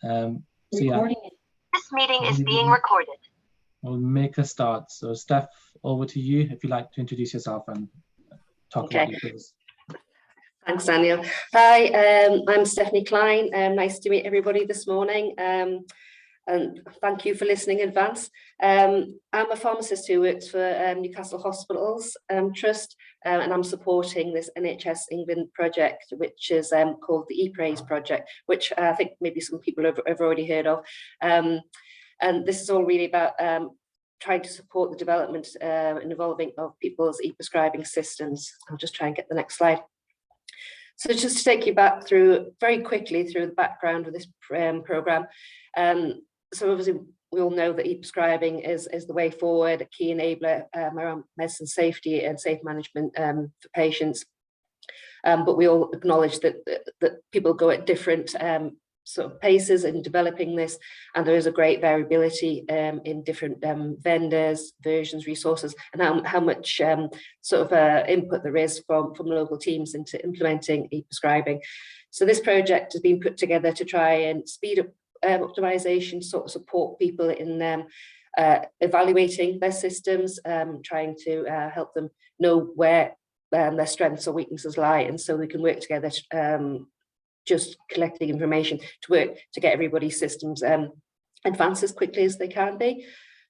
So yeah, This meeting is being recorded. we'll make a start. So Steph, over to you if you'd like to introduce yourself and talk about your quiz. Thanks, Daniel. Hi, I'm Stephanie Klein. Nice to meet everybody this morning. And thank you for listening in advance. I'm a pharmacist who works for Newcastle Hospitals Trust, and I'm supporting this NHS England project, which is called the ePraise project, which I think maybe some people have already heard of. And this is all really about trying to support the development and evolving of people's e-prescribing systems. I'll just try and get the next slide. So just to take you back through very quickly through the background of this program. So obviously we all know that e-prescribing is the way forward, a key enabler around medicine safety and safe management for patients. But we all acknowledge that people go at different sort of paces in developing this, and there is a great variability in different vendors, versions, resources, and how much sort of input there is from local teams into implementing e-prescribing. So this project has been put together to try and speed up optimization, sort of support people in evaluating their systems, trying to help them know where their strengths or weaknesses lie, and so we can work together to, just collecting information to work to get everybody's systems advance as quickly as they can be.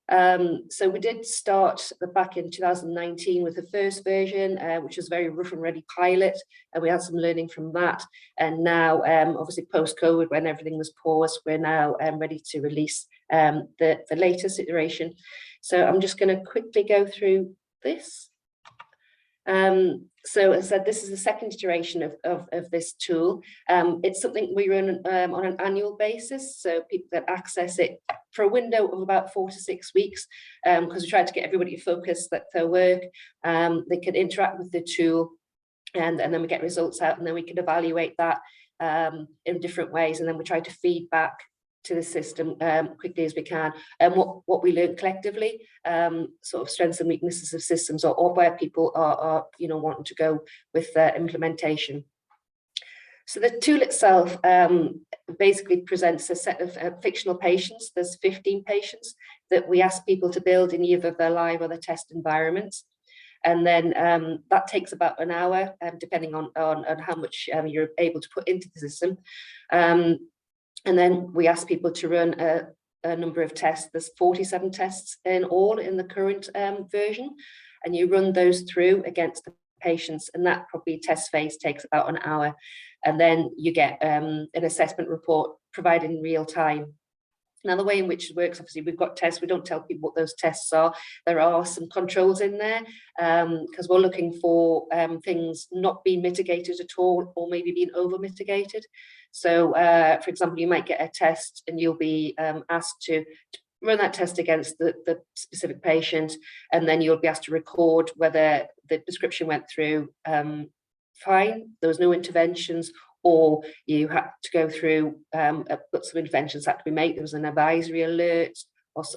So we did start back in 2019 with the first version, which was very rough and ready pilot, and we had some learning from that. And now, obviously post-COVID, when everything was paused, we're now ready to release the latest iteration. So I'm just going to quickly go through this. So as I said, this is the second iteration of this tool. It's something we run on an annual basis, so people can access it for a window of about 4 to 6 weeks, because we try to get everybody to focus their work. They can interact with the tool, and then we get results out, and then we can evaluate that in different ways, and then we try to feed back to the system quickly as we can, and what we learn collectively, sort of strengths and weaknesses of systems, or where people are wanting to go with their implementation. So the tool itself basically presents a set of fictional patients. There's 15 patients that we ask people to build in either their live or their test environments. And then that takes about an hour, depending on how much you're able to put into the system. And then we ask people to run a number of tests. There's 47 tests in all in the current version, and you run those through against the patients, and that probably test phase takes about an hour. And then you get an assessment report provided in real time. Now, the way in which it works, obviously, we've got tests. We don't tell people what those tests are. There are some controls in there because we're looking for things not being mitigated at all, or maybe being over mitigated. So, for example, you might get a test and you'll be asked to run that test against the specific patient, and then you'll be asked to record whether the prescription went through fine, there was no interventions, or you had to go through, but some interventions had to be made. There was an advisory alert,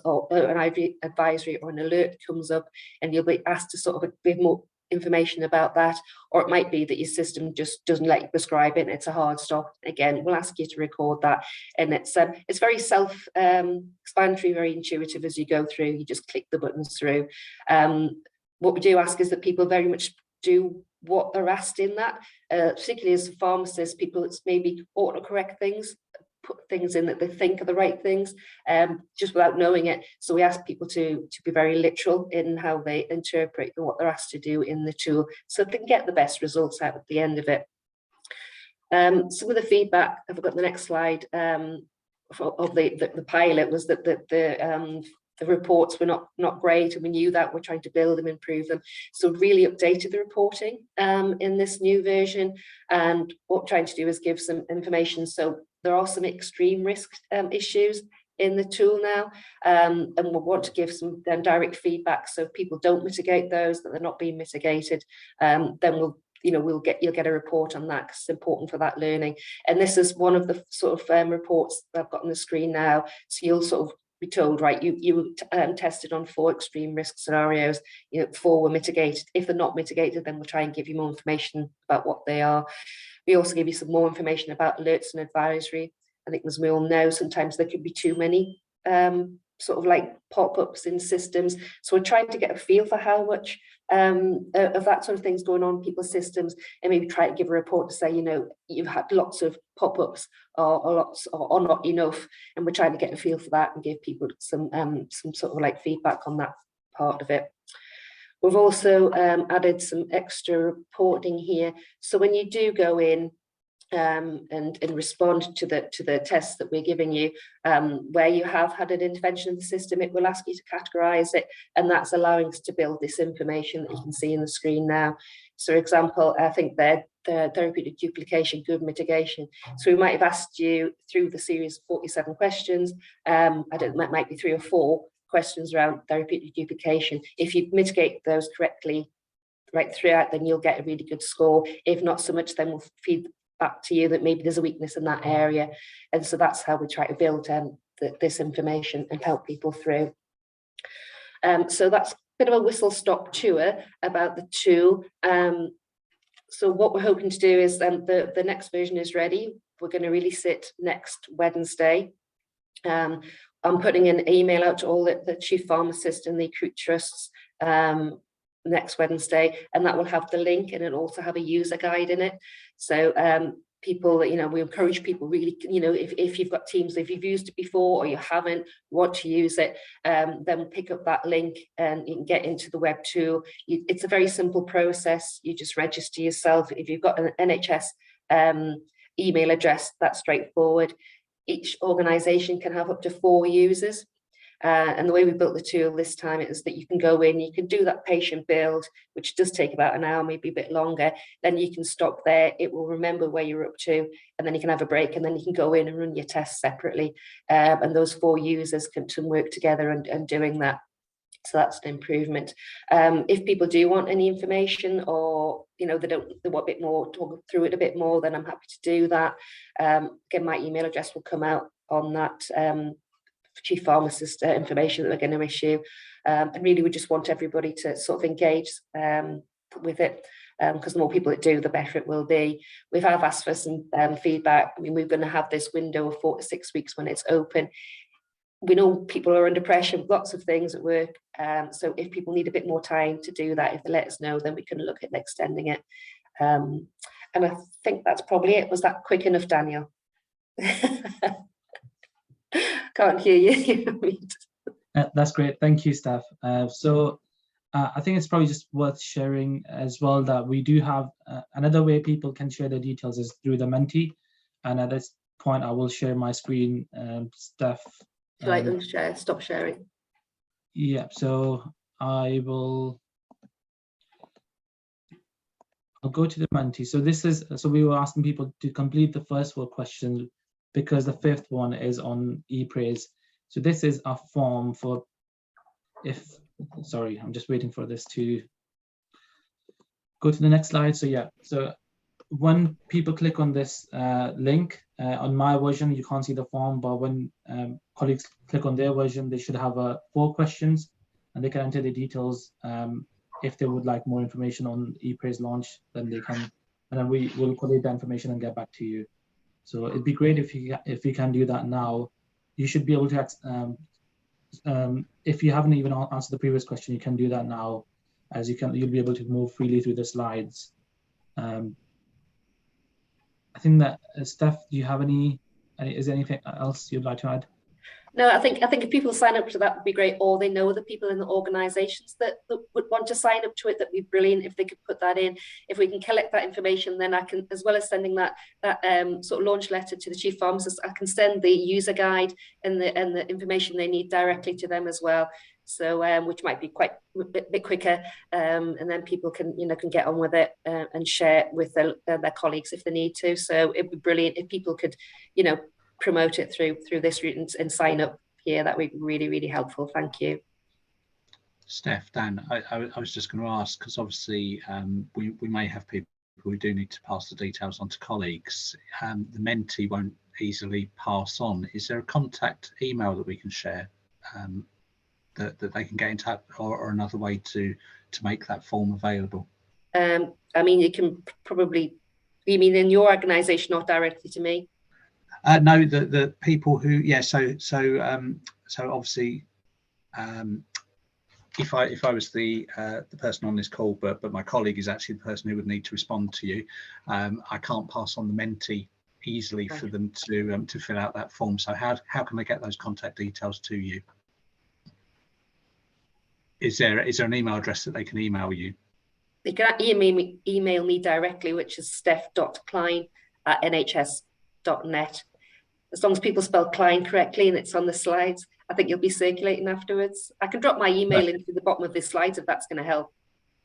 or an advisory or an alert comes up, and you'll be asked to sort of give more information about that. Or it might be that your system just doesn't let you prescribe it, and it's a hard stop. Again, we'll ask you to record that, and it's very self-explanatory, very intuitive as you go through. You just click the buttons through. What we do ask is that people very much do what they're asked in that, particularly as pharmacists, people it's maybe autocorrect things, put things in that they think are the right things, just without knowing it. So we ask people to be very literal in how they interpret what they're asked to do in the tool, so they can get the best results out at the end of it. Some of the feedback, I've got the next slide, of the pilot was that the reports were not great, and we knew that. We're trying to build them, improve them. So really updated the reporting in this new version, and what we're trying to do is give some information. So there are some extreme risk issues in the tool now, and we want to give some direct feedback. So if people don't mitigate those, that they're not being mitigated, then you'll get a report on that, because it's important for that learning. And this is one of the sort of reports that I've got on the screen now. So you'll sort of be told, right, you tested on 4 extreme risk scenarios, 4 were mitigated. If they're not mitigated, then we'll try and give you more information about what they are. We also give you some more information about alerts and advisory. I think, as we all know, sometimes there could be too many sort of like pop-ups in systems. So we're trying to get a feel for how much of that sort of things going on in people's systems, and maybe try to give a report to say, you know, you've had lots of pop-ups or not enough, and we're trying to get a feel for that and give people some sort of like feedback on that part of it. We've also added some extra reporting here. So when you do go in and respond to the tests that we're giving you, where you have had an intervention in the system, it will ask you to categorize it, and that's allowing us to build this information that you can see in the screen now. So, for example, I think the therapeutic duplication, good mitigation. So we might have asked you through the series of 47 questions, I don't know, it might be 3 or 4 questions around therapeutic duplication. If you mitigate those correctly right throughout, then you'll get a really good score. If not so much, then we'll feed back to you that maybe there's a weakness in that area. And so that's how we try to build this information and help people through. So that's a bit of a whistle-stop tour about the tool. So what we're hoping to do is the next version is ready. We're going to release it next Wednesday. I'm putting an email out to all the chief pharmacists and the acute trusts next Wednesday, and that will have the link, and it'll also have a user guide in it. So people, you know, we encourage people really, you know, if you've got Teams, if you've used it before or you haven't, want to use it, then pick up that link and you can get into the web tool. It's a very simple process. You just register yourself. If you've got an NHS email address, that's straightforward. Each organisation can have up to 4 users. And the way we built the tool this time is that you can go in, you can do that patient build, which does take about an hour, maybe a bit longer. Then you can stop there. It will remember where you're up to, and then you can have a break, and then you can go in and run your tests separately. And those 4 users can work together and doing that. So that's an improvement. If people do want any information, or you know they want a bit more, talk through it a bit more, then I'm happy to do that. Again, my email address will come out on that chief pharmacist information that we're going to issue. And really, we just want everybody to sort of engage with it, because the more people that do, the better it will be. We have asked for some feedback. I mean, we're going to have this window of 4 to 6 weeks when it's open. We know people are under pressure with lots of things at work. So if people need a bit more time to do that, if they let us know, then we can look at extending it. And I think that's probably it. Was that quick enough, Daniel? Can't hear you. That's great. Thank you, Steph. So I think it's probably just worth sharing as well that we do have another way people can share their details is through the Menti. And at this point, I will share my screen, Steph. Would you like them to share? Stop sharing. Yeah, so I'll go to the Menti. So this is, so we were asking people to complete the first 4 questions because the 5th one is on ePraise. So this is a form for sorry, I'm just waiting for this to go to the next slide. So yeah, so when people click on this link, on my version, you can't see the form, but when colleagues click on their version, they should have 4 questions, and they can enter the details. If they would like more information on ePraise launch, then they can, and then we will collate the information and get back to you. So it'd be great if you can do that now. You should be able to, if you haven't even answered the previous question, you can do that now, as you'll be able to move freely through the slides. I think that Steph, do you have is there anything else you'd like to add? No, I think if people sign up to that would be great, or they know the people in the organisations that would want to sign up to it. That'd be brilliant if they could put that in. If we can collect that information, then I can, as well as sending that sort of launch letter to the chief pharmacist, I can send the user guide and the information they need directly to them as well. So which might be quite a bit quicker, and then people can get on with it and share it with their colleagues if they need to. So it'd be brilliant if people could promote it through this route and sign up here. That would be really, really helpful. Thank you. Steph, Dan, I was just going to ask, because obviously we may have people who do need to pass the details on to colleagues. The Menti won't easily pass on. Is there a contact email that we can share that they can get in touch, or another way to make that form available? I mean, you can probably, you mean in your organisation or directly to me? No, the people who, yeah. So obviously, if I was the person on this call, but my colleague is actually the person who would need to respond to you, I can't pass on the Mentee easily for them to fill out that form. So how can they get those contact details to you? Is there an email address that they can email you? They can email me directly, which is steph.klein@nhs.net. As long as people spell Klein correctly and it's on the slides, I think you'll be circulating afterwards. I can drop my email into the bottom of this slides if that's going to help.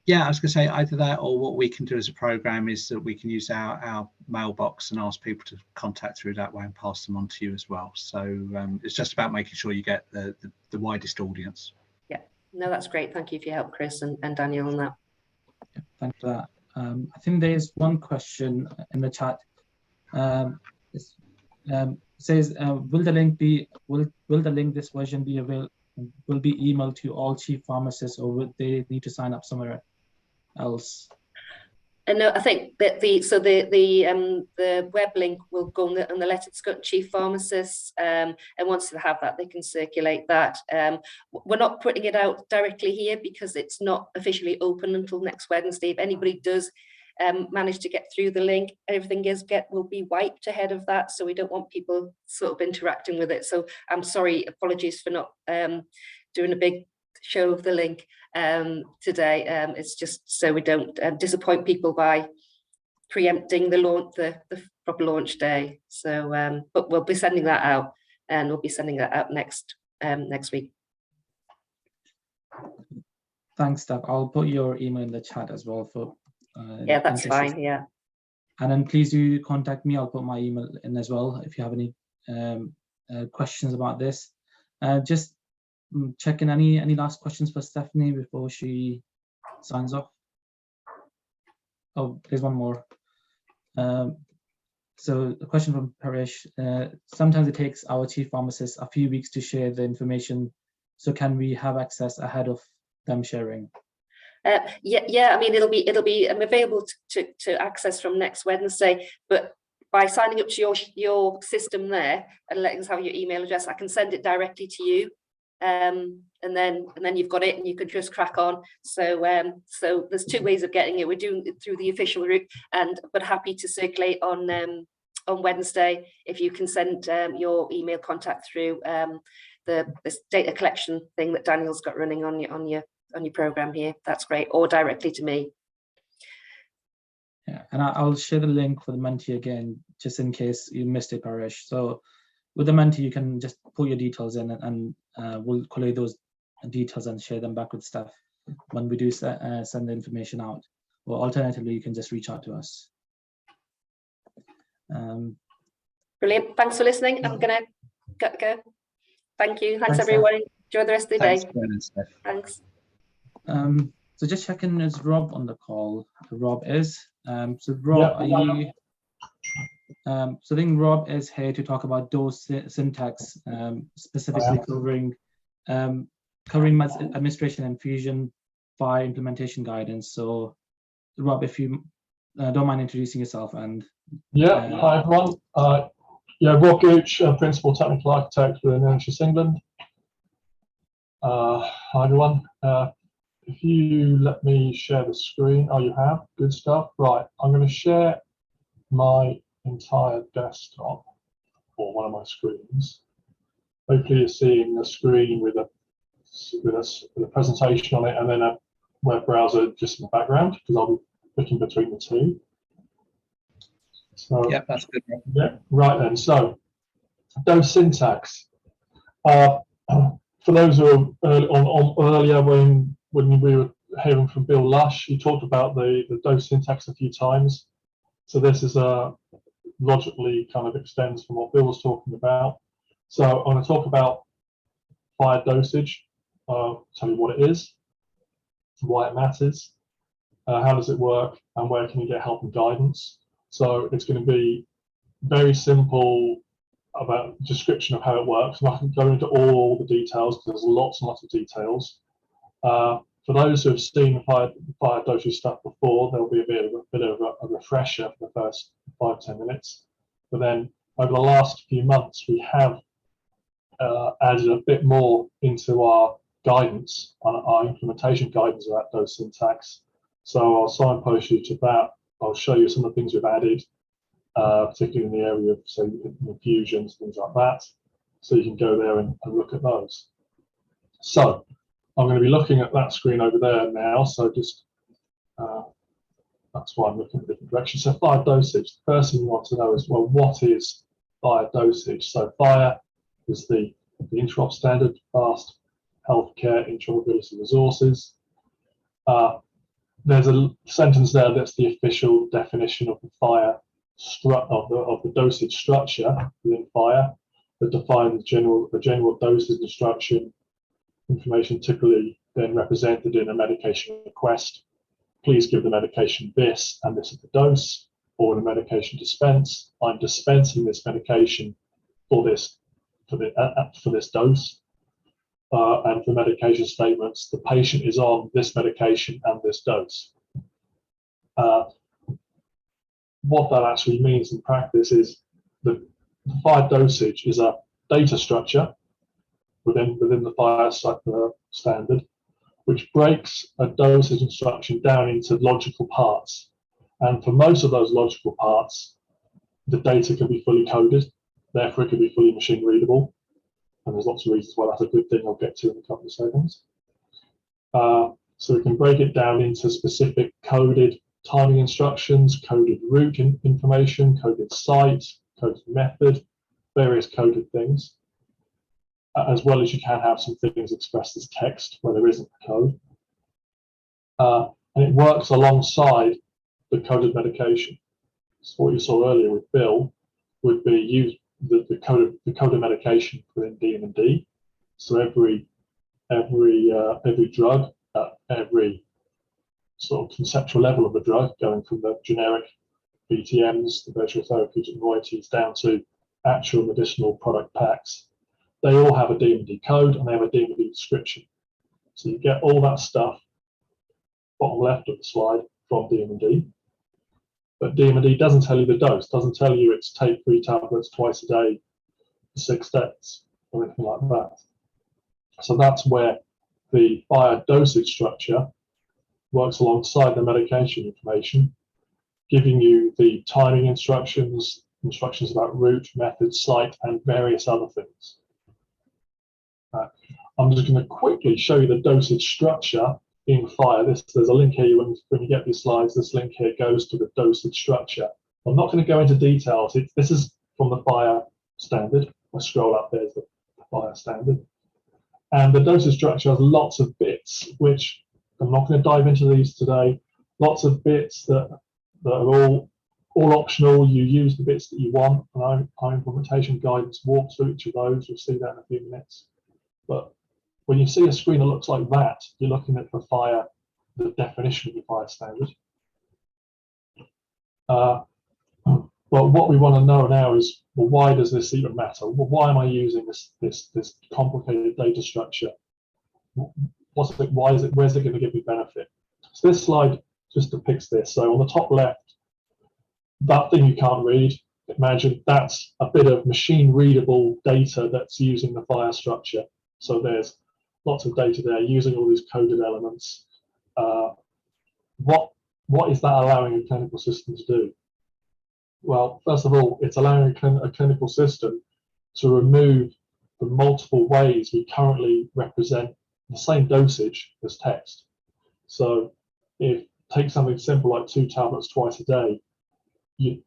Yeah, I was going to say either that, or what we can do as a program is that we can use our mailbox and ask people to contact through that way and pass them on to you as well. So it's just about making sure you get the widest audience. Yeah, no, that's great. Thank you for your help, Chris and Daniel, on that. Yeah, thanks for that. I think there's one question in the chat. It says, will the link this version be available? Will be emailed to all chief pharmacists, or would they need to sign up somewhere else? And no, I think that the web link will go on the letter to Scotland chief pharmacists, and once they have that, they can circulate that. We're not putting it out directly here because it's not officially open until next Wednesday. If anybody does manage to get through the link, everything will be wiped ahead of that, so we don't want people sort of interacting with it. So I'm sorry, apologies for not doing a big show of the link today. It's just so we don't disappoint people by preempting the proper launch day. So but we'll be sending that out, and we'll be sending that out next week. Thanks, Steph. I'll put your email in the chat as well for yeah, that's fine. Yeah, and then please do contact me. I'll put my email in as well if you have any questions about this. Just checking any last questions for Stephanie before she signs off. Oh, there's one more. So a question from Paresh. Sometimes it takes our chief pharmacists a few weeks to share the information. So can we have access ahead of them sharing? Yeah. I mean, it'll be available to access from next Wednesday. But by signing up to your system there and letting us have your email address, I can send it directly to you. And then you've got it, and you can just crack on. So there's two ways of getting it. We're doing it through the official route, but happy to circulate on Wednesday if you can send your email contact through this data collection thing that Daniel's got running on your program here. That's great, or directly to me. Yeah, and I'll share the link for the Mentee again, just in case you missed it, Paresh. So with the Mentee, you can just put your details in, and we'll collate those details and share them back with staff when we do send the information out. Or alternatively, you can just reach out to us. Brilliant. Thanks for listening. I'm gonna go. Thank you. Thanks everyone. Enjoy the rest of the day. Thanks. So just checking, is Rob on the call? Rob is. So Rob, yeah, are you? So I think Rob is here to talk about dose syntax, specifically covering administration and fusion via implementation guidance. So Rob, if you don't mind introducing yourself. And yeah, hi everyone. Yeah, Rob Gooch, Principal Technical Architect within NHS England. Hi everyone. If you let me share the screen. Oh, you have? Good stuff. Right, I'm going to share my entire desktop, or one of my screens. Hopefully you're seeing a screen with a presentation on it, and then a web browser just in the background, because I'll be clicking between the two. So yeah, that's good. Yeah, right then. So dose syntax. For those who are earlier when we were hearing from Bill Lush, he talked about the dose syntax a few times. So this is logically kind of extends from what Bill was talking about. So I'm going to talk about fired dosage, tell you what it is, why it matters, how does it work, and where can you get help and guidance. So it's going to be very simple about description of how it works. I'm not going to go into all the details because there's lots and lots of details. For those who have seen the fired dosage stuff before, there'll be a bit of a refresher for the first 5-10 minutes. But then over the last few months, we have added a bit more into our guidance, our implementation guidance about dose syntax. So I'll signpost you to that. I'll show you some of the things we've added, particularly in the area of, say, infusions, things like that. So you can go there and look at those. So I'm going to be looking at that screen over there now. So just that's why I'm looking at different directions. So fire dosage. The first thing you want to know is, well, what is fire dosage? So fire is the Interop standard, fast healthcare interoperability resources. There's a sentence there that's the official definition of the fire of the dosage structure within fire that defines the general dosage instruction information, typically then represented in a medication request. Please give the medication this, and this is the dose, or in a medication dispense, I'm dispensing this medication for this dose. And for medication statements, the patient is on this medication and this dose. What that actually means in practice is the fire dosage is a data structure within the fire standard, which breaks a dosage instruction down into logical parts. And for most of those logical parts, the data can be fully coded, therefore it can be fully machine readable. And there's lots of reasons why that's a good thing I'll get to in a couple of seconds. So we can break it down into specific coded timing instructions, coded route information, coded site, coded method, various coded things, as well as you can have some things expressed as text where there isn't code. And it works alongside the coded medication. So what you saw earlier with Bill would be used the coded medication within D&D. So every drug at every sort of conceptual level of the drug, going from the generic BTMs, the virtual therapeutic moieties, down to actual medicinal product packs, they all have a D&D code and they have a D&D description. So you get all that stuff, bottom left of the slide, from D&D. But D&D doesn't tell you the dose, doesn't tell you it's take 3 tablets twice a day for 6 days or anything like that. So that's where the fire dosage structure works alongside the medication information, giving you the timing instructions, instructions about route, method, site, and various other things. I'm just going to quickly show you the dosage structure in fire. There's a link here when you get these slides. This link here goes to the dosage structure. I'm not going to go into details. This is from the fire standard. I scroll up, there's the fire standard. And the dosage structure has lots of bits, which I'm not going to dive into these today. Lots of bits that are all optional. You use the bits that you want, and our implementation guidance walks through each of those. You'll see that in a few minutes. But when you see a screen that looks like that, you're looking at the fire, the definition of the fire standard. But what we want to know now is, well, why does this even matter? Well, why am I using this complicated data structure? What's it? Why is it? Where's it going to give me benefit? So this slide just depicts this. So on the top left, that thing you can't read, imagine that's a bit of machine readable data that's using the fire structure. So there's lots of data there using all these coded elements. What is that allowing a clinical system to do? Well, first of all, it's allowing a clinical system to remove the multiple ways we currently represent the same dosage as text. So if take something simple like 2 tablets twice a day, you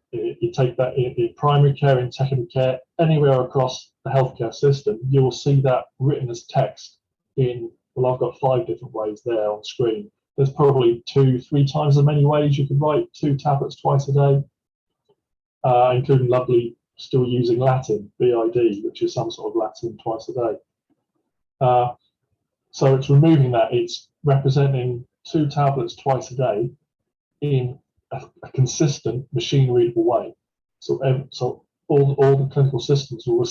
take that in primary care, in secondary care, anywhere across the healthcare system, you will see that written as text in, well, I've got 5 different ways there on screen. There's probably 2-3 times as many ways you can write 2 tablets twice a day, including lovely still using Latin, BID, which is some sort of Latin twice a day. So it's removing that. It's representing 2 tablets twice a day in a consistent machine readable way. So all the clinical systems will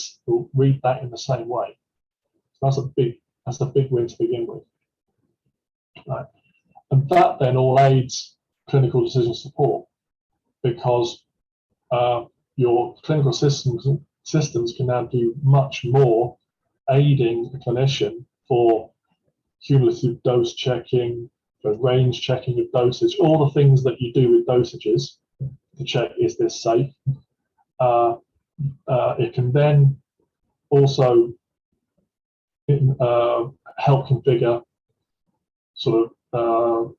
read that in the same way. So that's a big win to begin with. Right. And that then all aids clinical decision support, because your clinical systems can now do much more aiding the clinician for cumulative dose checking, for range checking of dosage, all the things that you do with dosages to check, is this safe? It can then also help configure sort of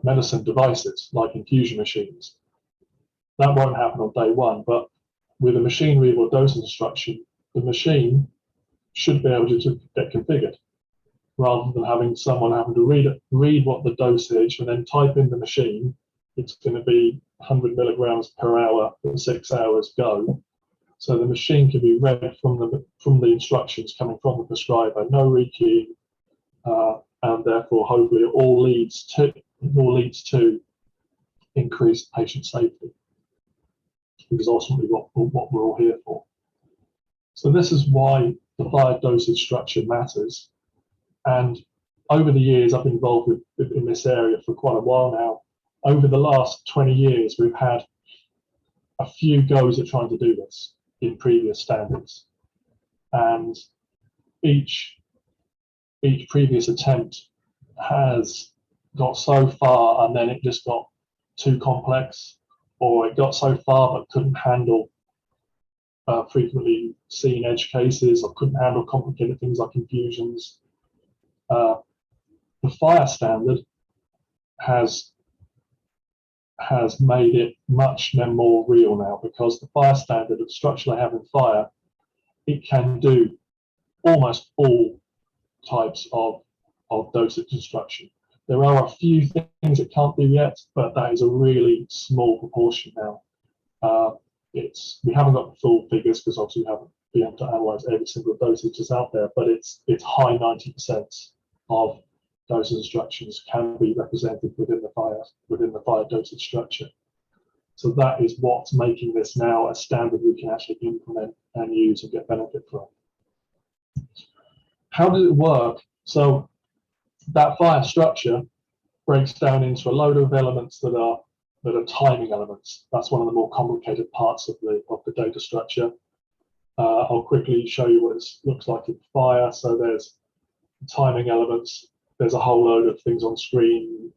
medicine devices like infusion machines. That won't happen on day one, but with a machine readable dose instruction, the machine should be able to get configured, rather than having someone having to read what the dosage and then type in the machine. It's going to be 100 milligrams per hour for 6 hours, go. So the machine can be read from the instructions coming from the prescriber, no rekeying, and therefore hopefully it all leads to increased patient safety, which is ultimately what we're all here for. So this is why the fired dosage structure matters. And over the years, I've been involved in this area for quite a while now. Over the last 20 years, we've had a few goes at trying to do this in previous standards. And each previous attempt has got so far, and then it just got too complex, or it got so far but couldn't handle frequently seen edge cases, or couldn't handle complicated things like infusions. The fire standard has made it much more real now, because the fire standard of structurally having fire, it can do almost all types of dosage instruction. There are a few things it can't do yet, but that is a really small proportion now. We haven't got the full figures, because obviously we haven't been able to analyze every single dosage that's out there, but it's high 90% of dosage instructions can be represented within the fire dosage structure. So that is what's making this now a standard we can actually implement and use and get benefit from. How does it work? So that fire structure breaks down into a load of elements that are timing elements. That's one of the more complicated parts of the data structure. I'll quickly show you what it looks like in fire. So there's timing elements. There's a whole load of things on screen,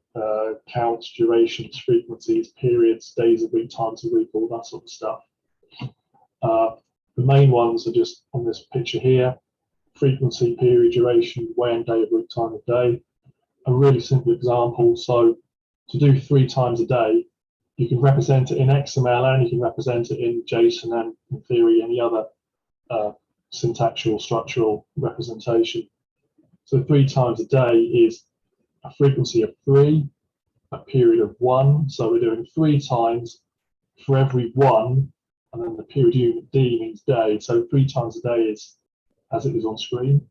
counts, durations, frequencies, periods, days of week, times of week, all that sort of stuff. The main ones are just on this picture here: frequency, period, duration, when, day of week, time of day. A really simple example. So to do 3 times a day, you can represent it in XML, and you can represent it in JSON, and in theory any other syntactual structural representation. So 3 times a day is a frequency of 3, a period of 1. So we're doing 3 times for every 1, and then the period unit D means day. So 3 times a day is as it is on screen.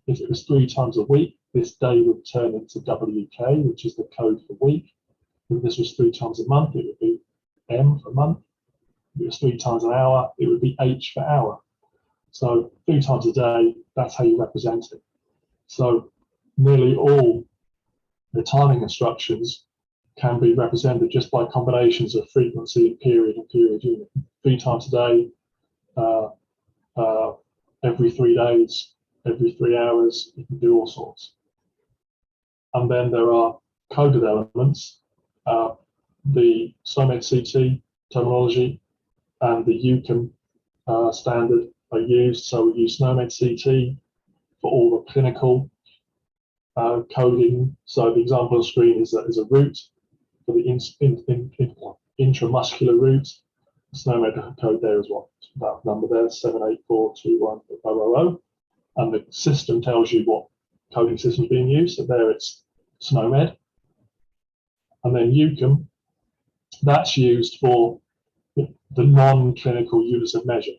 If it was 3 times a week, this day would turn into WK, which is the code for week. If this was 3 times a month, it would be M for month. If it was 3 times an hour, it would be H for hour. So 3 times a day, that's how you represent it. So nearly all the timing instructions can be represented just by combinations of frequency and period unit. 3 times a day, every 3 days, every 3 hours, you can do all sorts. And then there are coded elements. The SNOMED CT terminology and the UCAM standard are used. So we use SNOMED CT for all the clinical coding. So the example on screen is a route for the intramuscular route. The SNOMED code there is what that number there, 7842100, and the system tells you what coding system is being used. So there it's SNOMED, and then UCAM. That's used for the non-clinical units of measure.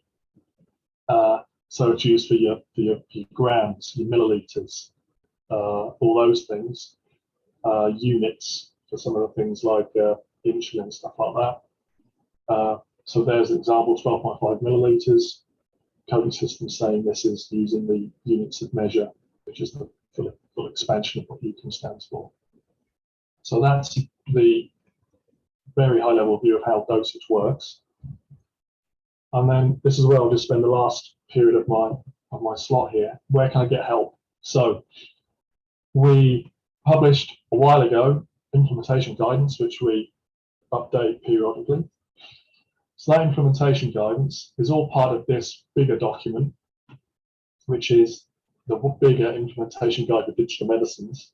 So it's used for your grams, your milliliters, all those things. Units for some of the things like insulin, stuff like that. So there's an example, 12.5 milliliters. Coding system saying this is using the units of measure, which is the full expansion of what UCAM stands for. So that's the very high level view of how dosage works. And then this is where I'll just spend the last period of my slot here. Where can I get help? So we published a while ago implementation guidance, which we update periodically. So that implementation guidance is all part of this bigger document, which is the bigger implementation guide for digital medicines.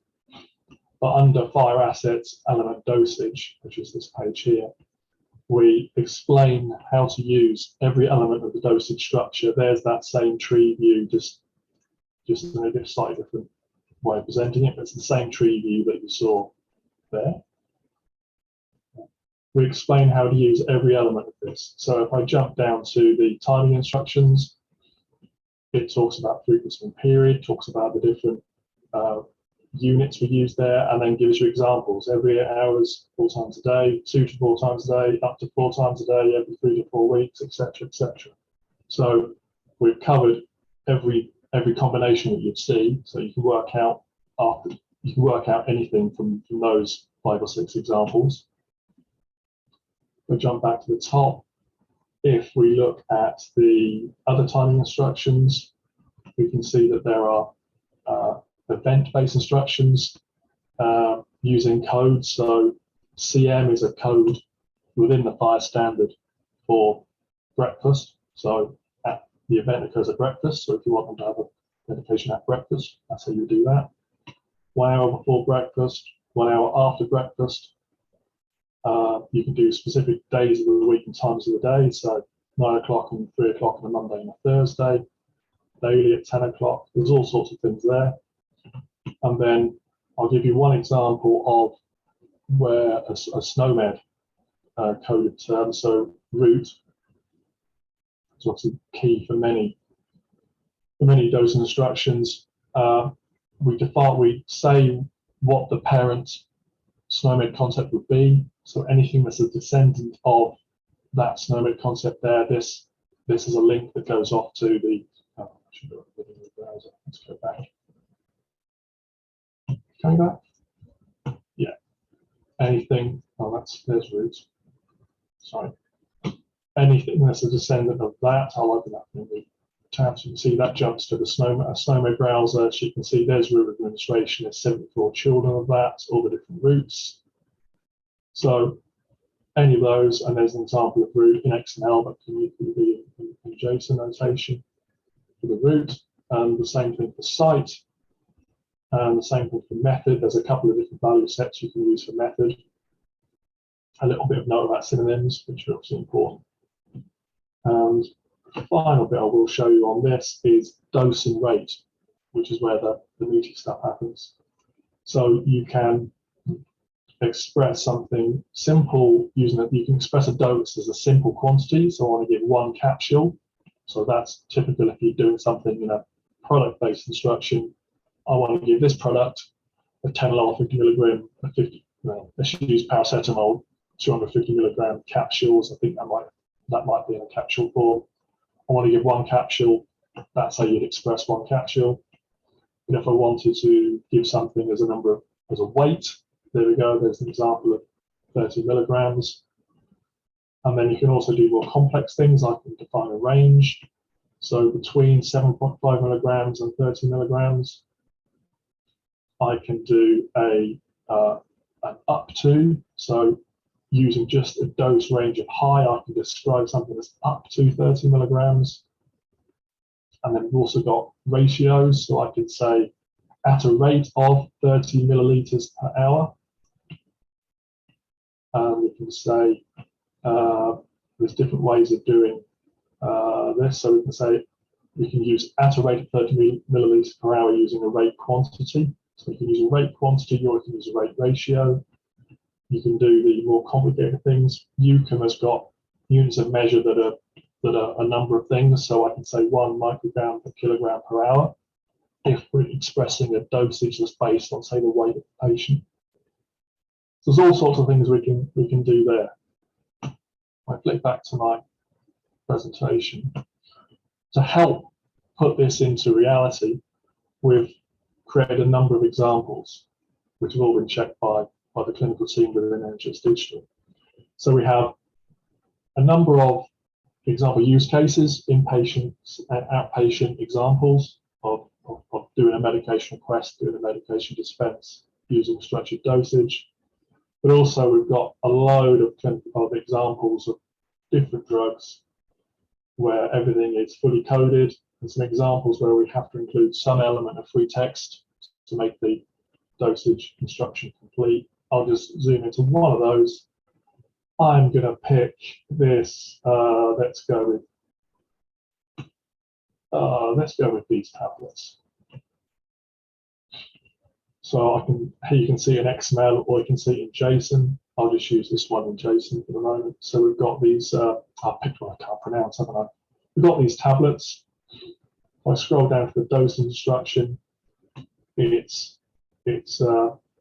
But under fire assets, element dosage, which is this page here, we explain how to use every element of the dosage structure. There's that same tree view, just in a slightly different way of presenting it, but it's the same tree view that you saw there. We explain how to use every element of this. So if I jump down to the timing instructions, it talks about frequency and period, talks about the different units we use there, and then gives you examples. Every 8 hours, 4 times a day, 2 to 4 times a day, up to 4 times a day, every 3 to 4 weeks, etc., etc. So we've covered every combination that you'd see. So you can work out anything from those 5 or 6 examples. We'll jump back to the top. If we look at the other timing instructions, we can see that there are event-based instructions using codes. So CM is a code within the fire standard for breakfast. So the event occurs at breakfast. So if you want them to have a medication at breakfast, that's how you do that. 1 hour before breakfast, 1 hour after breakfast. You can do specific days of the week and times of the day. So 9 o'clock and 3 o'clock on a Monday and a Thursday. Daily at 10 o'clock. There's all sorts of things there. And then I'll give you one example of where a SNOMED coded term, so route, is obviously key for many dosing instructions. We say what the parent SNOMED concept would be. So anything that's a descendant of that SNOMED concept there, this is a link that goes off to the, I should do it in the browser. Let's go back. Coming back? Yeah. Anything, there's roots. Sorry. Anything that's a descendant of that, I'll open up in the tab so you can see that jumps to the SNOMED browser. So you can see there's route administration, there's 74 children of that, all the different routes. So any of those, and there's an example of route in XML that can be in JSON notation for the route, and the same thing for site. And the same thing for method. There's a couple of different value sets you can use for method. A little bit of note about synonyms, which are obviously important. And the final bit I will show you on this is dose and rate, which is where the meaty stuff happens. So you can express something simple using it. You can express a dose as a simple quantity. So I want to give 1 capsule. So that's typical if you're doing something in a product-based instruction. I want to give this product a 10 alarm 50 milligram, let's use paracetamol, 250 milligram capsules. I think that might be in a capsule form. I want to give 1 capsule. That's how you'd express 1 capsule. And if I wanted to give something as a weight, there we go. There's an example of 30 milligrams. And then you can also do more complex things. I can define a range. So between 7.5 milligrams and 30 milligrams. I can do an up to, so using just a dose range of high, I can describe something that's up to 30 milligrams. And then we've also got ratios, so I could say at a rate of 30 milliliters per hour. And we can say there's different ways of doing this. So we can say we can use at a rate of 30 milliliters per hour using a rate quantity. So you can use a rate quantity or you can use a rate ratio. You can do the more complicated things. UCAM has got units of measure that are a number of things. So I can say 1 microgram per kilogram per hour if we're expressing a dosage that's based on, say, the weight of the patient. So there's all sorts of things we can do there. I flick back to my presentation. To help put this into reality, we've created a number of examples, which have all been checked by the clinical team within NHS Digital. So we have a number of example use cases, inpatient and outpatient examples of doing a medication request, doing a medication dispense using structured dosage. But also we've got a load of examples of different drugs where everything is fully coded, and some examples where we have to include some element of free text to make the dosage instruction complete. I'll just zoom into one of those. I'm going to pick this. Let's go with these tablets. So here you can see an XML, or you can see it in JSON. I'll just use this one in JSON for the moment. So we've got these. I picked one I can't pronounce, haven't I? We've got these tablets. If I scroll down to the dose instruction, it's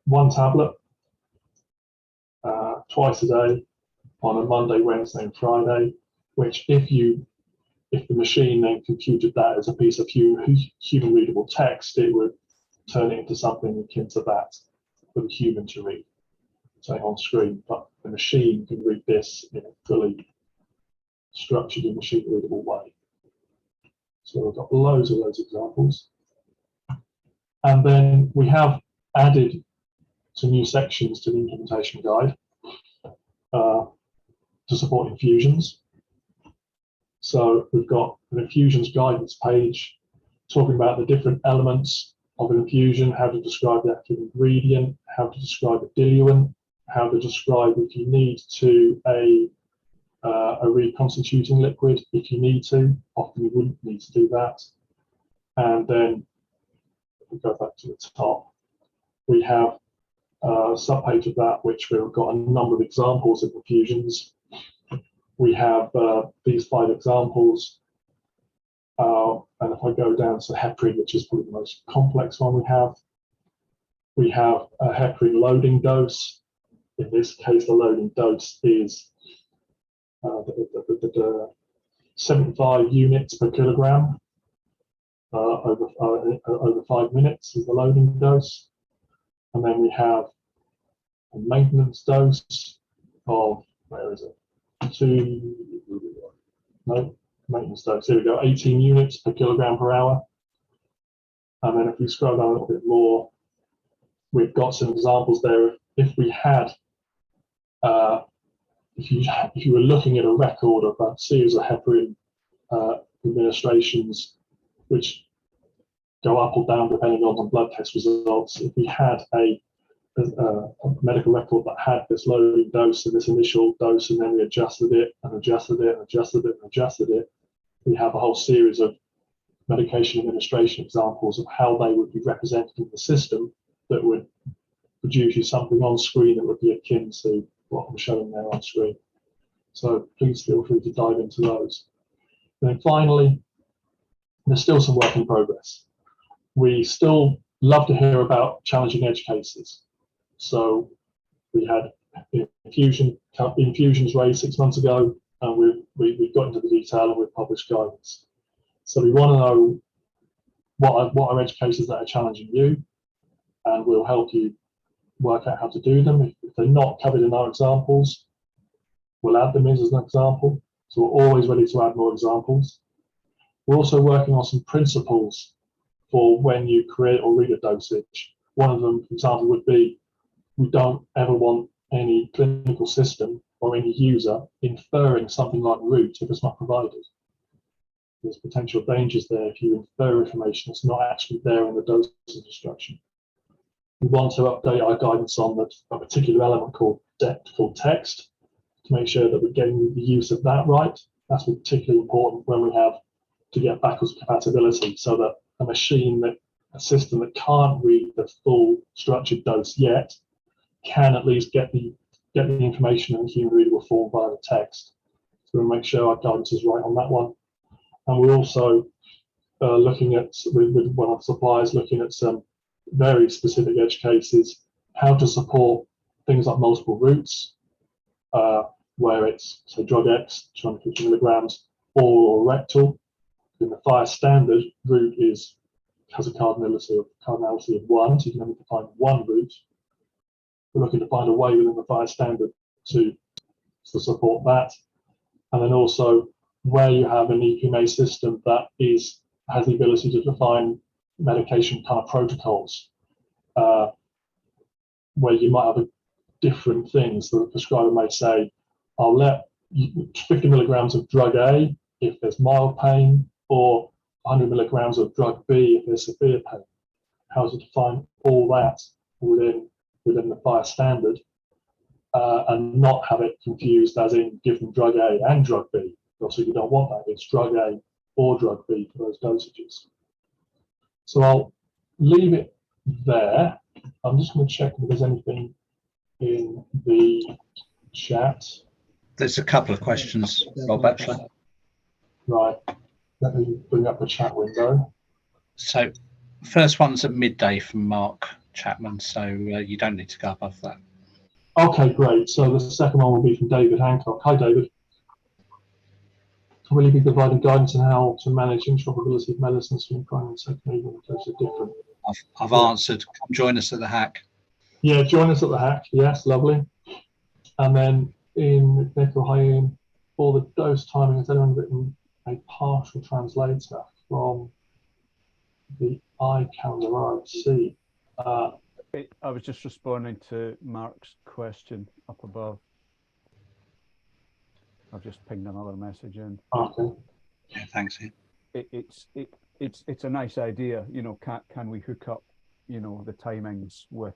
one tablet twice a day on a Monday, Wednesday, and Friday. Which, if the machine then computed that as a piece of human readable text, it would turn it into something akin to that for the human to read, say on screen. But the machine can read this in a fully structured and machine readable way. So we've got loads of those examples. And then we have added some new sections to the implementation guide to support infusions. So we've got an infusions guidance page talking about the different elements of an infusion, how to describe the active ingredient, how to describe a diluent, how to describe if you need to a reconstituting liquid, if you need to. Often you wouldn't need to do that. And then if we go back to the top, we have a subpage of that, which we've got a number of examples of infusions. We have these 5 examples. And if I go down to heparin, which is probably the most complex one we have a heparin loading dose. In this case, the loading dose is 75 units per kilogram over 5 minutes is the loading dose. And then we have a maintenance dose of, where is it? Maintenance dose. Here we go, 18 units per kilogram per hour. And then if we scroll down a little bit more, we've got some examples there. If we had, if you were looking at a record of a series of heparin administrations, which go up or down depending on the blood test results, if we had a medical record that had this loading dose and this initial dose, and then we adjusted it and adjusted it and adjusted it and adjusted it, we have a whole series of medication administration examples of how they would be represented in the system that would produce you something on screen that would be akin to what I'm showing there on screen. So please feel free to dive into those. And then finally, there's still some work in progress. We still love to hear about challenging edge cases. So we had infusions raised 6 months ago, and we've got into the detail and we've published guidance. So we want to know what are edge cases that are challenging you, and we'll help you work out how to do them. If they're not covered in our examples, we'll add them in as an example. So we're always ready to add more examples. We're also working on some principles for when you create or read a dosage. One of them, for example, would be we don't ever want any clinical system or any user inferring something like route if it's not provided. There's potential dangers there if you infer information that's not actually there in the dosage instruction. We want to update our guidance on a particular element called text to make sure that we're getting the use of that right. That's particularly important when we have to get backwards compatibility, so that a system that can't read the full structured dose yet can at least get the information in human readable form via the text. So we'll make sure our guidance is right on that one. And we're also looking at, with one of the suppliers, looking at some very specific edge cases, how to support things like multiple routes, where it's, say, drug X, 250 milligrams, oral or rectal. In the fire standard, route has a cardinality of 1, so you can only define one route. We're looking to find a way within the fire standard to support that. And then also where you have an EPMA system that has the ability to define medication kind of protocols, where you might have different things. The prescriber may say, I'll let 50 milligrams of drug A if there's mild pain, or 100 milligrams of drug B if there's severe pain. How to define all that within the FHIR standard, and not have it confused as in give them drug A and drug B. Obviously, you don't want that. It's drug A or drug B for those dosages. So I'll leave it there. I'm just going to check if there's anything in the chat. There's a couple of questions, Rob, actually. Right. Let me bring up the chat window. So first one's at midday from Mark Chapman, so you don't need to go above that. Okay, great. So the second one will be from David Hancock. Hi, David. Will you be providing guidance on how to manage interoperability of medicines from primary and secondary when those are different? I've answered. Come join us at the hack. Yeah, join us at the hack. Yes, lovely. And then in Nickel Hayeen, for the dose timing, has anyone written a partial translator from the iCalendar IRC? I was just responding to Mark's question up above. I've just pinged another message in. Okay. Yeah, thanks. It's a nice idea, you know. Can we hook up, you know, the timings with,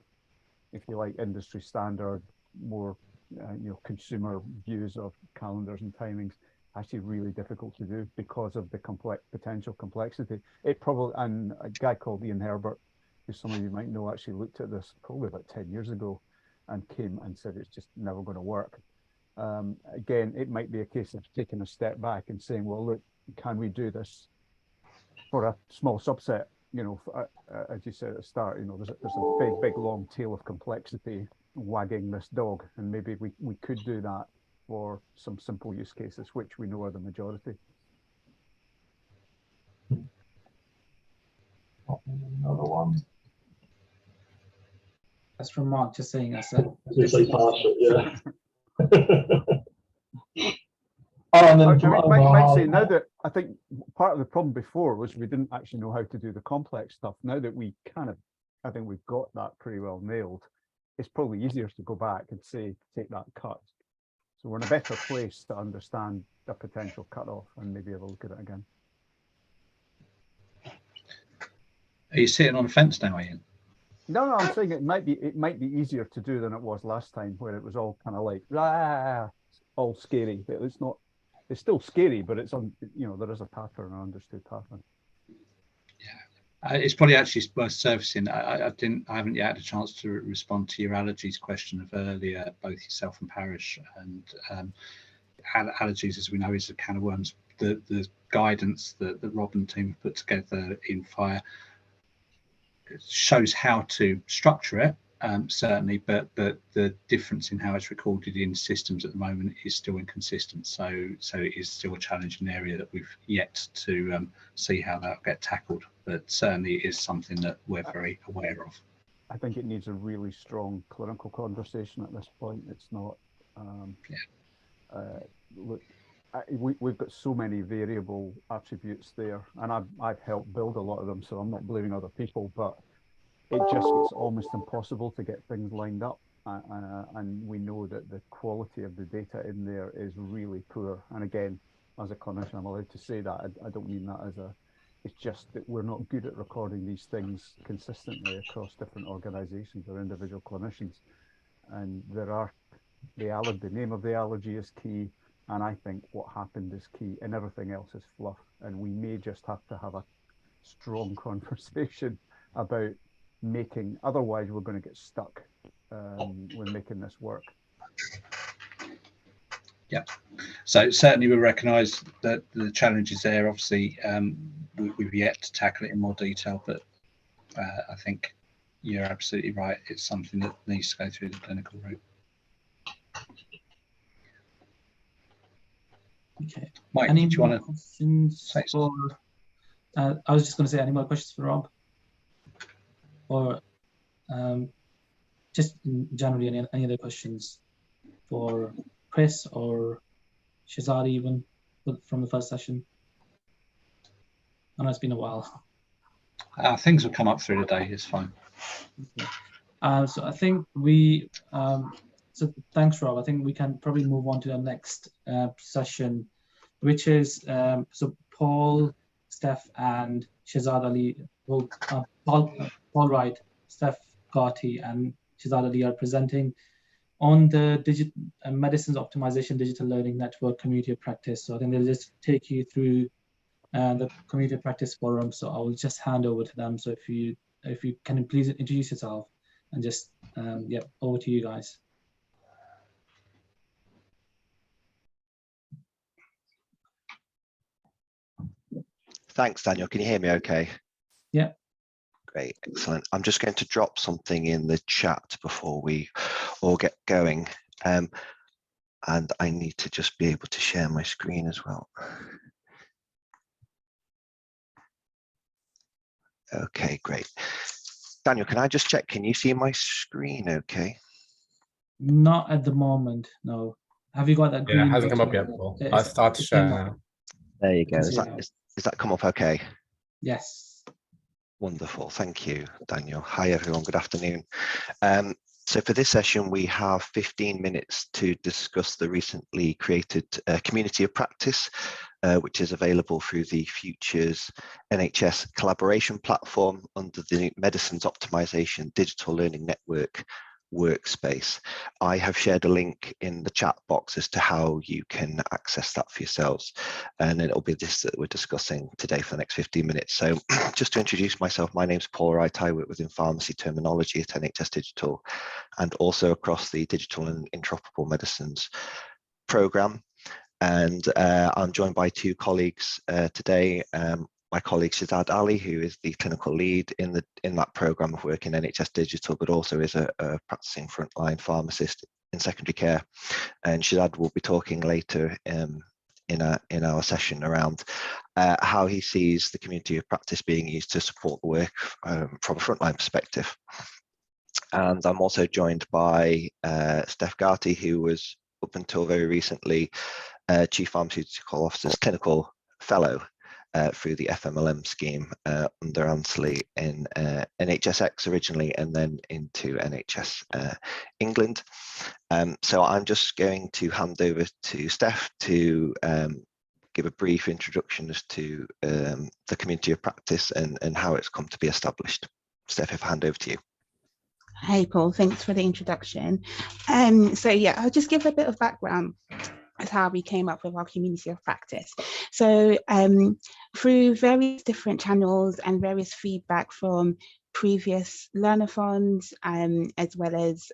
if you like, industry standard, more you know, consumer views of calendars and timings? Actually really difficult to do because of the potential complexity. It probably, and a guy called Ian Herbert, who some of you might know, actually looked at this probably about 10 years ago and came and said it's just never going to work. Again, it might be a case of taking a step back and saying, well, look, can we do this for a small subset? You know, as you said at the start, you know, there's a big long tail of complexity wagging this dog, and maybe we could do that for some simple use cases, which we know are the majority. Another one. That's from Mark, just saying I said. Yeah. And then might say now that I think part of the problem before was we didn't actually know how to do the complex stuff. Now that we I think we've got that pretty well nailed, it's probably easier to go back and say, take that cut. So we're in a better place to understand the potential cutoff and maybe have a look at it again. Are you sitting on the fence now, Ian? No, I'm saying it might be easier to do than it was last time, where it was all kind of like all scary. But it's not. It's still scary, but it's on. You know, there is a pattern, an understood pattern. Yeah, it's probably actually worth surfacing. I haven't yet had a chance to respond to your allergies question of earlier, both yourself and Parish. And allergies, as we know, is a can of worms. The guidance that Rob and team have put together in FHIR shows how to structure it, certainly, but the difference in how it's recorded in systems at the moment is still inconsistent. So it is still a challenging area that we've yet to see how that'll get tackled. But certainly it is something that we're very aware of. I think it needs a really strong clinical conversation at this point. It's not. Look, we've got so many variable attributes there, and I've helped build a lot of them, so I'm not blaming other people, but it just gets almost impossible to get things lined up, and we know that the quality of the data in there is really poor. And again, as a clinician, I'm allowed to say that. I don't mean that as a, it's just that we're not good at recording these things consistently across different organizations or individual clinicians, and there are the name of the allergy is key. And I think what happened is key, and everything else is fluff. And we may just have to have a strong conversation about making, otherwise we're going to get stuck when making this work. Yeah, so certainly we recognise that the challenge is there. Obviously, we've yet to tackle it in more detail, but I think you're absolutely right. It's something that needs to go through the clinical route. Okay. Mike, Any do you more want to questions say for? I was just going to say, any more questions for Rob, or just generally any other questions for Chris or Shazad even, from the first session? I know it's been a while. Things will come up through the day. It's fine. Okay. So I think we, so thanks, Rob. I think we can probably move on to the next session, which is, so Paul, Steph, and Shazad Ali, will, Paul Wright, Steph Garty, and Shazad Ali are presenting on the medicines optimization digital learning network community of practice. So I think they'll just take you through the community of practice forum. So I will just hand over to them. So if you can please introduce yourself and just yeah, over to you guys. Thanks, Daniel. Can you hear me okay? Yeah. Great, excellent. I'm just going to drop something in the chat before we all get going. And I need to just be able to share my screen as well. Okay, great. Daniel, can I just check, can you see my screen okay? Not at the moment, no. Have you got that green? Yeah, it hasn't come up yet, Paul. I'll start to share now. There you go. Is that come up okay? Yes. Wonderful. Thank you, Daniel. Hi, everyone. Good afternoon. So for this session, we have 15 minutes to discuss the recently created community of practice, which is available through the Futures NHS collaboration platform under the Medicines Optimization Digital Learning Network workspace. I have shared a link in the chat box as to how you can access that for yourselves, and it'll be this that we're discussing today for the next 15 minutes. So just to introduce myself, my name's Paul Wright. I work within pharmacy terminology at NHS Digital and also across the digital and interoperable medicines program. And I'm joined by two colleagues today. My colleague Shazad Ali, who is the clinical lead in that program of work in NHS Digital, but also is a practicing frontline pharmacist in secondary care. And Shazad will be talking later in our session around how he sees the community of practice being used to support the work from a frontline perspective. And I'm also joined by Steph Garty, who was up until very recently Chief Pharmaceutical Officer's Clinical Fellow through the FMLM scheme under Ansley in NHSX originally, and then into NHS England. So I'm just going to hand over to Steph to give a brief introduction as to the community of practice and how it's come to be established. Steph, if I hand over to you. Hey Paul, thanks for the introduction. So yeah, I'll just give a bit of background as how we came up with our community of practice. So through various different channels and various feedback from previous Learnathons, as well as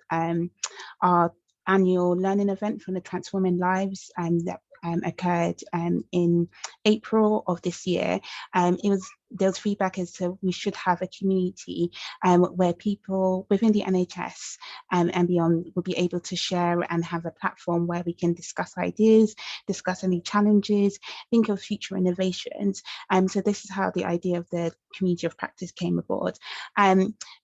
our annual learning event from the Transforming Lives that occurred in April of this year, there was feedback as to we should have a community where people within the NHS and beyond will be able to share and have a platform where we can discuss ideas, discuss any challenges, think of future innovations. So this is how the idea of the community of practice came aboard.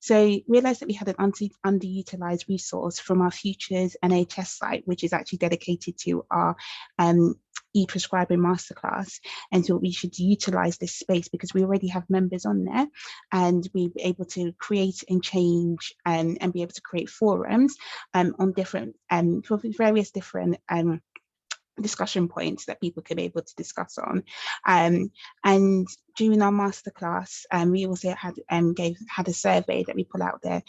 So realised that we had an underutilised resource from our Futures NHS site, which is actually dedicated to our e-prescribing masterclass, and so we should utilize this space because we already have members on there, and we're able to create and change and be able to create forums on different for various different discussion points that people can be able to discuss on. And during our masterclass, we also had a survey that we put out there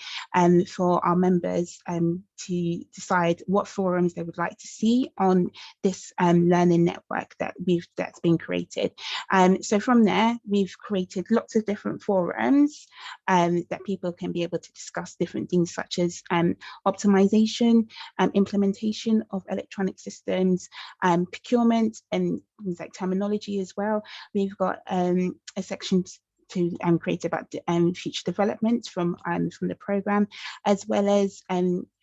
for our members to decide what forums they would like to see on this learning network that's been created. So from there, we've created lots of different forums that people can be able to discuss different things such as optimization, implementation of electronic systems, procurement, and things like terminology as well. We've got a section to create about future developments from the program, as well as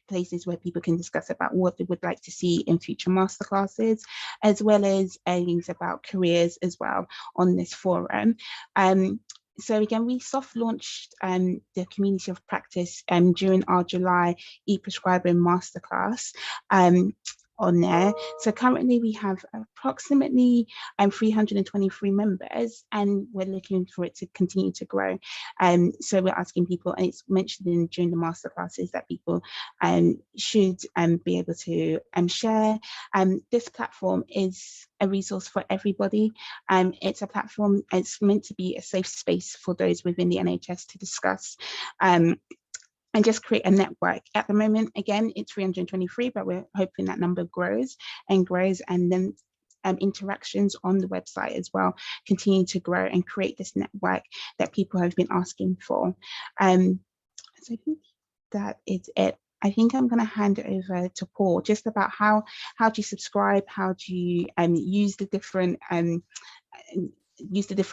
places where people can discuss about what they would like to see in future masterclasses, as well as things about careers as well on this forum. So again, we soft launched the community of practice during our July e-prescribing masterclass. on there. So currently we have approximately 323 members, and we're looking for it to continue to grow. So we're asking people, and it's mentioned during the masterclasses, that people should be able to share. This platform is a resource for everybody. It's a platform, it's meant to be a safe space for those within the NHS to discuss and just create a network. At the moment, again, it's 323, but we're hoping that number grows, and then interactions on the website as well continue to grow and create this network that people have been asking for. So I think that is it. I think I'm going to hand it over to Paul, just about how do you subscribe, how do you use the different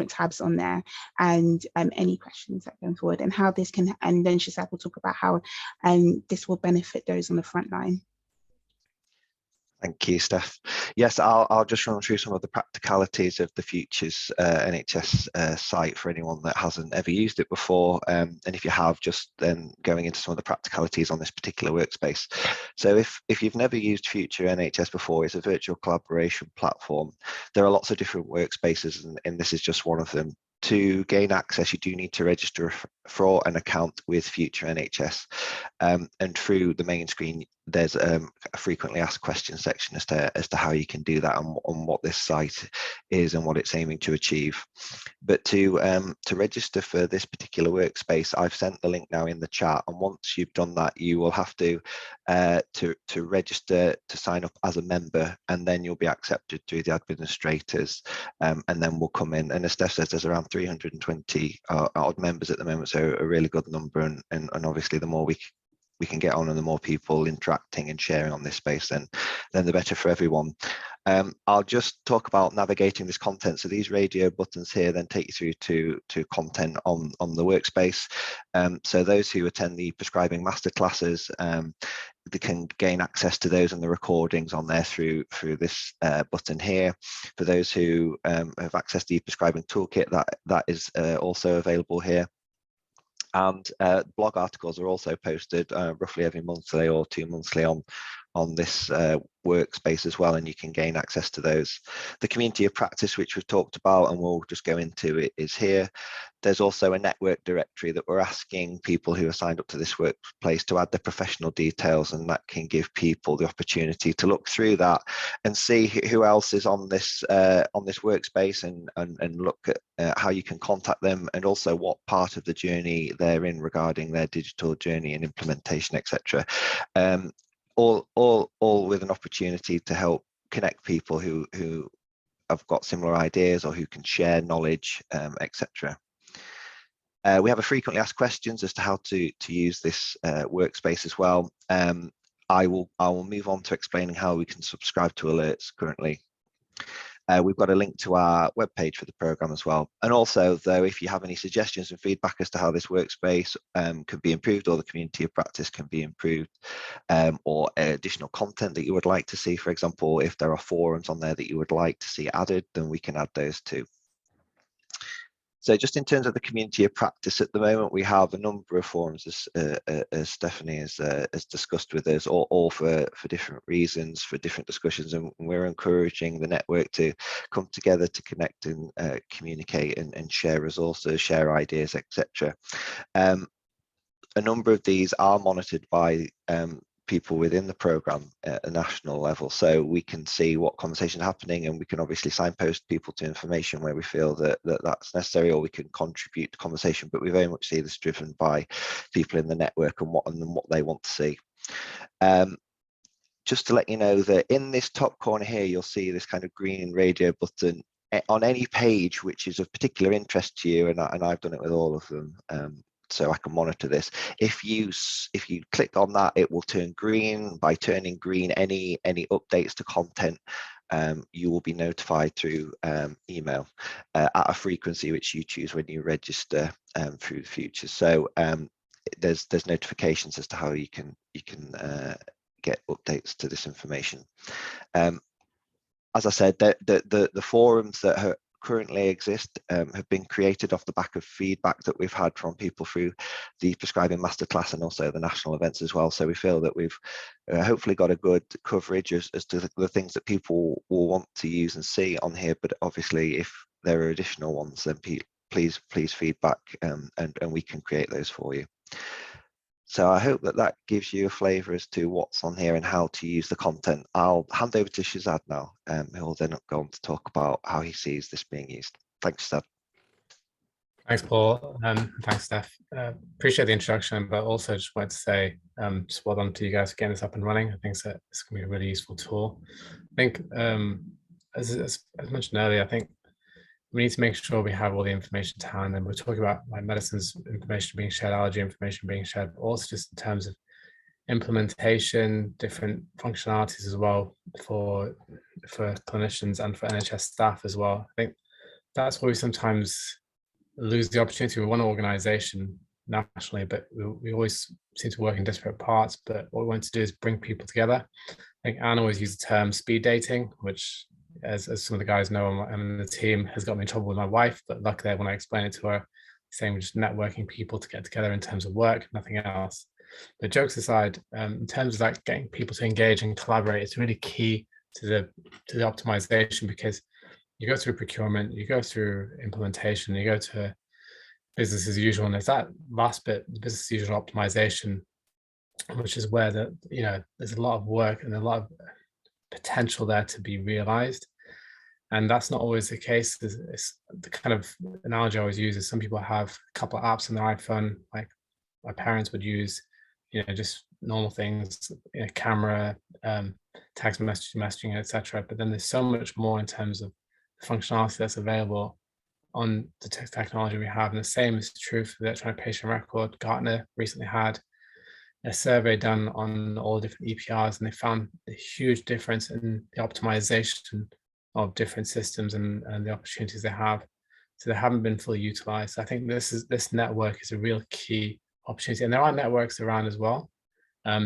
tabs on there, and any questions that go forward, and how this can, and then Shazad will talk about how this will benefit those on the front line. Thank you, Steph. Yes, I'll just run through some of the practicalities of the Futures NHS site for anyone that hasn't ever used it before. And if you have, just then going into some of the practicalities on this particular workspace. So if you've never used Future NHS before, it's a virtual collaboration platform. There are lots of different workspaces, and this is just one of them. To gain access, you do need to register for an account with Future NHS, and through the main screen there's a frequently asked questions section as to how you can do that, and what this site is and what it's aiming to achieve. But to register for this particular workspace, I've sent the link now in the chat, and once you've done that, you will have to register to sign up as a member, and then you'll be accepted through the administrators, and then we'll come in. And as Steph says, there's around 320 odd members at the moment, so a really good number, and obviously the more we can get on and the more people interacting and sharing on this space, then the better for everyone. I'll just talk about navigating this content. So these radio buttons here then take you through to content on the workspace. So those who attend the prescribing masterclasses, they can gain access to those and the recordings on there through this button here. For those who have accessed the prescribing toolkit, that is also available here. And blog articles are also posted roughly every monthly or 2 monthly on this workspace as well, and you can gain access to those. The community of practice, which we've talked about and we'll just go into, it is here. There's also a network directory that we're asking people who are signed up to this workplace to add their professional details, and that can give people the opportunity to look through that and see who else is on this workspace, and look at how you can contact them, and also what part of the journey they're in regarding their digital journey and implementation, etc. All with an opportunity to help connect people who have got similar ideas or who can share knowledge, etc. We have a frequently asked questions as to how to use this workspace as well. I will move on to explaining how we can subscribe to alerts currently. We've got a link to our webpage for the program as well. And also, though, if you have any suggestions and feedback as to how this workspace could be improved, or the community of practice can be improved, or additional content that you would like to see, for example, if there are forums on there that you would like to see added, then we can add those too. So just in terms of the community of practice, at the moment we have a number of forums, as Stephanie has discussed with us, all for different reasons, for different discussions, and we're encouraging the network to come together to connect and communicate and share resources, share ideas, etc. A number of these are monitored by people within the program at a national level, so we can see what conversations are happening, and we can obviously signpost people to information where we feel that that's necessary, or we can contribute to conversation. But we very much see this driven by people in the network and what they want to see. Just to let you know that in this top corner here, you'll see this kind of green radio button on any page which is of particular interest to you, and I've done it with all of them. So I can monitor this. If you click on that, it will turn green. By turning green, any updates to content, you will be notified through email at a frequency which you choose when you register through the Future. So there's notifications as to how you can get updates to this information. As I said, the forums that are currently exist have been created off the back of feedback that we've had from people through the Prescribing Masterclass and also the national events as well. So we feel that we've hopefully got a good coverage as to the things that people will want to use and see on here. But obviously, if there are additional ones, then please feedback and we can create those for you. So I hope that gives you a flavour as to what's on here and how to use the content. I'll hand over to Shazad now, who will then go on to talk about how he sees this being used. Thanks, Shazad. Thanks, Paul. Thanks, Steph. Appreciate the introduction, but also just wanted to say just well done to you guys for getting this up and running. I think that it's going to be a really useful tool. I think, as mentioned earlier, I think we need to make sure we have all the information to hand, and we're talking about like medicines information being shared, allergy information being shared, but also just in terms of implementation, different functionalities as well for clinicians and for NHS staff as well. I think that's where we sometimes lose the opportunity. We're one organization nationally, but we always seem to work in disparate parts. But what we want to do is bring people together. I think Anne always used the term speed dating, which as some of the guys know, and the team has got me in trouble with my wife, but luckily when I explain it to her, saying we're just networking people to get together in terms of work, nothing else. But jokes aside, in terms of like getting people to engage and collaborate, it's really key to the optimization, because you go through procurement, you go through implementation, you go to business as usual, and there's that last bit, the business as usual optimization, which is where there's a lot of work and a lot of potential there to be realized. And that's not always the case. It's the kind of analogy I always use is some people have a couple of apps on their iPhone, like my parents would use, just normal things, camera, text messaging, etc. But then there's so much more in terms of the functionality that's available on the technology we have. And the same is true for the electronic patient record. Gartner recently had a survey done on all different EPRs, and they found a huge difference in the optimization of different systems and the opportunities they have. So they haven't been fully utilized. I think this network is a real key opportunity, and there are networks around as well.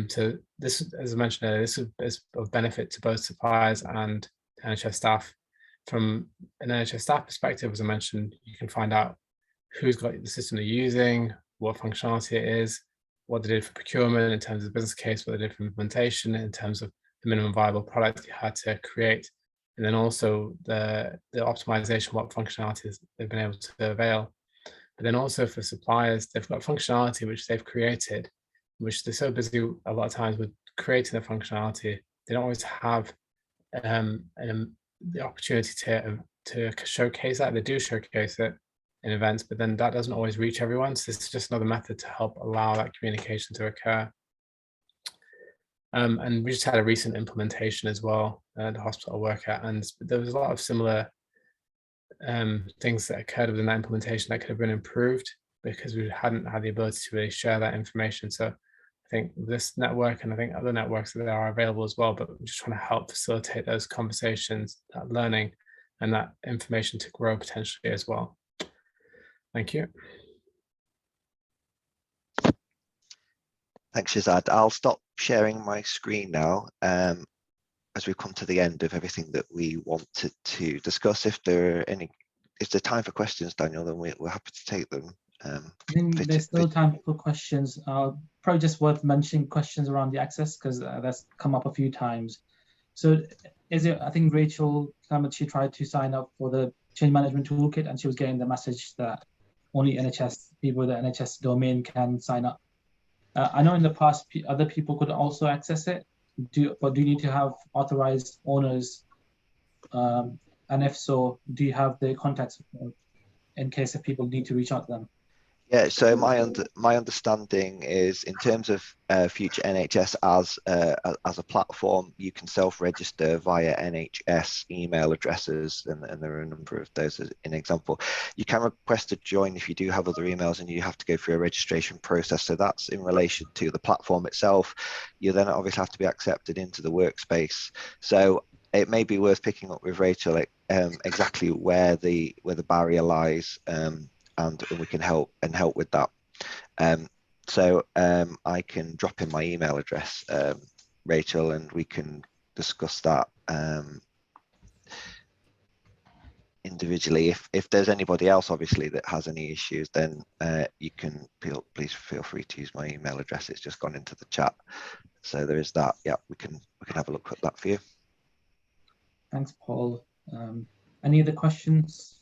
So this, as I mentioned earlier, this is of benefit to both suppliers and NHS staff. From an NHS staff perspective, as I mentioned, you can find out who's got the system they're using, what functionality it is, what they did for procurement in terms of business case, what they did for implementation in terms of the minimum viable product you had to create, and then also the optimization, what functionalities they've been able to avail. But then also for suppliers, they've got functionality which they've created, which they're so busy a lot of times with creating the functionality, they don't always have the opportunity to showcase that. They do showcase it in events, but then that doesn't always reach everyone. So this is just another method to help allow that communication to occur. And we just had a recent implementation as well at the hospital I work at, and there was a lot of similar things that occurred within that implementation that could have been improved because we hadn't had the ability to really share that information. So I think this network, and I think other networks that are available as well, but we're just trying to help facilitate those conversations, that learning, and that information to grow potentially as well. Thank you. Thanks, Shazad. I'll stop sharing my screen now as we come to the end of everything that we wanted to discuss. If there is there time for questions, Daniel, then we're happy to take them. I think there's still time for questions. Probably just worth mentioning questions around the access, because that's come up a few times. So I think Rachel Clement, she tried to sign up for the change management toolkit, and she was getting the message that only NHS people with the NHS domain can sign up. I know in the past other people could also access it, but do you need to have authorized owners? And if so, do you have the contacts in case if people need to reach out to them? Yeah, so my understanding is in terms of future NHS as a platform, you can self-register via NHS email addresses, and there are a number of those as an example. You can request to join if you do have other emails, and you have to go through a registration process. So that's in relation to the platform itself. You then obviously have to be accepted into the workspace. So it may be worth picking up with Rachel exactly where the barrier lies. And we can help with that. So I can drop in my email address, Rachel, and we can discuss that. individually. If there's anybody else obviously that has any issues, then you can please feel free to use my email address. It's just gone into the chat, so there is that. Yeah, we can have a look at that for you. Thanks, Paul. Any other questions?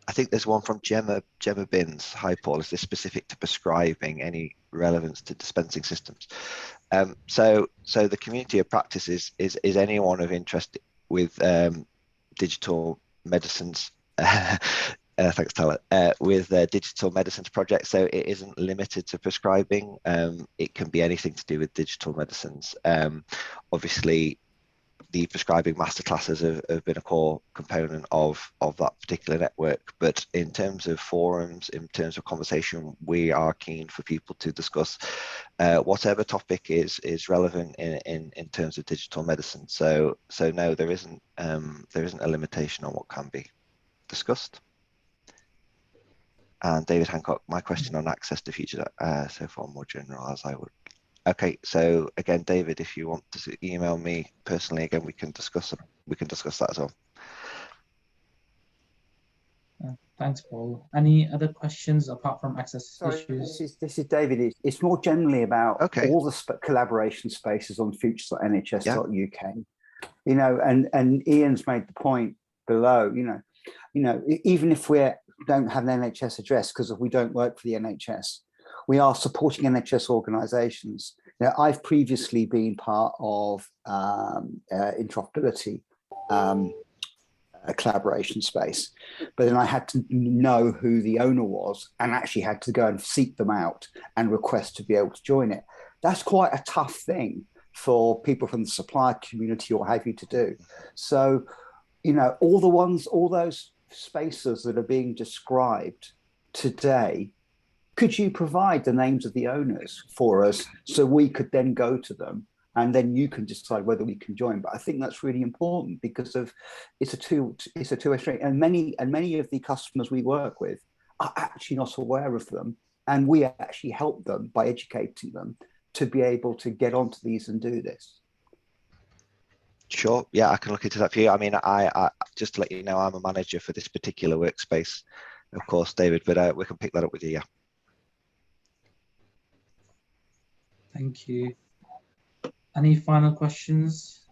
I think there's one from Gemma Binns. Hi Paul, is this specific to prescribing, any relevance to dispensing systems? So the community of practice is anyone of interest with digital medicines. Thanks, Tyler. With digital medicines projects, so it isn't limited to prescribing. It can be anything to do with digital medicines. Obviously, the prescribing masterclasses have been a core component of that particular network. But in terms of forums, in terms of conversation, we are keen for people to discuss whatever topic is relevant in terms of digital medicine. So no, there isn't a limitation on what can be discussed. And David Hancock, my question on access to future, so far more general as I would. Okay, so again, David, if you want to email me personally, again, we can discuss that as well. Thanks, Paul. Any other questions apart from access Sorry, issues? this is David. It's more generally about all the collaboration spaces on futures.nhs.uk. You know, and Ian's made the point below. You know, even if we don't have an NHS address because we don't work for the NHS, we are supporting NHS organisations. Now, I've previously been part of interoperability a collaboration space, but then I had to know who the owner was and actually had to go and seek them out and request to be able to join it. That's quite a tough thing for people from the supplier community or have you to do. So, you know, all those spaces that are being described today, could you provide the names of the owners for us so we could then go to them and then you can decide whether we can join? But I think that's really important because it's a two-way street, and many of the customers we work with are actually not aware of them, and we actually help them by educating them to be able to get onto these and do this. Sure, yeah, I can look into that for you. I mean, I just to let you know, I'm a manager for this particular workspace, of course, David, but we can pick that up with you, yeah. Thank you. Any final questions?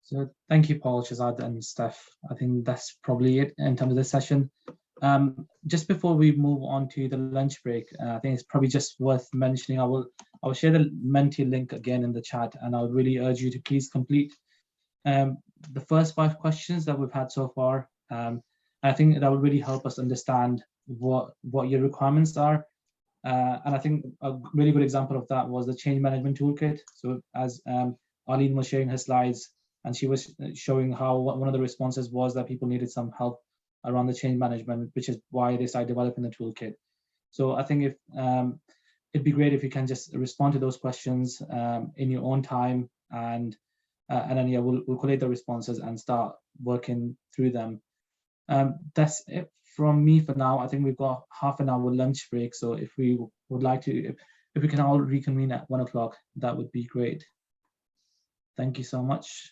So thank you, Paul, Shazad, and Steph. I think that's probably it in terms of this session. Just before we move on to the lunch break, I think it's probably just worth mentioning, I will share the Menti link again in the chat, and I would really urge you to please complete the first 5 questions that we've had so far. I think that will really help us understand what your requirements are. And I think a really good example of that was the change management toolkit. So as Arlene was sharing her slides, and she was showing how one of the responses was that people needed some help around the change management, which is why they started developing the toolkit. So I think if it'd be great if you can just respond to those questions in your own time, and then yeah, we'll collate the responses and start working through them. That's it from me for now. I think we've got half an hour lunch break, so if we would like to, if we can all reconvene at 1 o'clock, that would be great. Thank you so much.